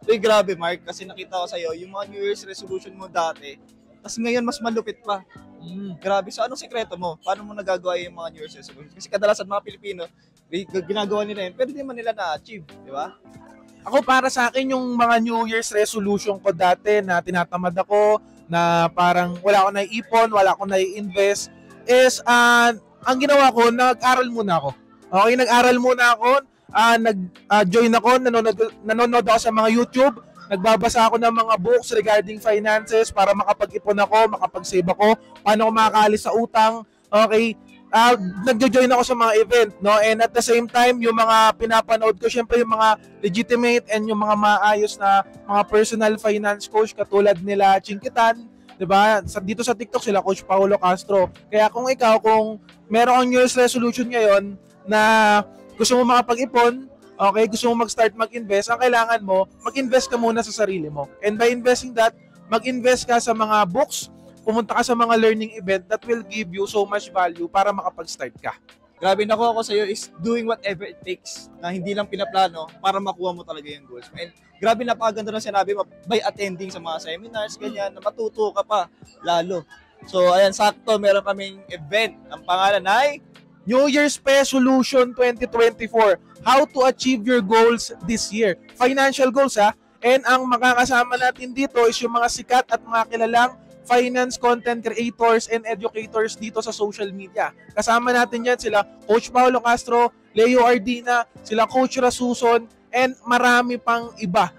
Uy, grabe Mark, kasi nakita ko sa'yo, yung mga New Year's resolution mo dati, tapos ngayon mas malupit pa. Grabe. So, anong sekreto mo? Paano mo nagagawa yung mga New Year's resolution? Kasi kadalasan mga Pilipino, ginagawa nila yun, pero di man nila na-achieve, di ba? Ako para sa akin yung mga New Year's resolution ko dati na tinatamad ako, na parang wala akong naiipon, wala akong nai-invest, is ang ginawa ko, nag-aral muna ako. Okay, nag-aral muna ako, nag-join ako, nanonood ako sa mga YouTube, nagbabasa ako ng mga books regarding finances para makapag-ipon ako, makapag-save ako, paano ako makakaalis sa utang, okay, nagjo-join ako sa mga event, no? And at the same time, yung mga pinapanood ko, syempre yung mga legitimate and yung mga maayos na mga personal finance coach katulad nila Chinkitan, 'di ba? Dito sa TikTok sila Coach Paulo Castro. Kaya kung ikaw, kung meron kang New Year's resolution ngayon na gusto mo makapag-ipon, okay, gusto mo mag-start mag-invest, ang kailangan mo, mag-invest ka muna sa sarili mo. And by investing that, mag-invest ka sa mga books, pumunta ka sa mga learning event that will give you so much value para makapag-start ka. Grabe, nakuha ko sa'yo is doing whatever it takes na hindi lang pinaplano para makuha mo talaga yung goals mo. And grabe, napakaganda ng sinabi mo by attending sa mga seminars, ganyan, na matuto ka pa lalo. So, ayan, sakto, meron kaming event. Ang pangalan ay New Year's Resolution 2024, how to achieve your goals this year. Financial goals ha. And ang makakasama natin dito is yung mga sikat at mga kilalang finance content creators and educators dito sa social media. Kasama natin yan sila Coach Paulo Castro, Leo Ardina, sila Coach Rasuson, and marami pang iba.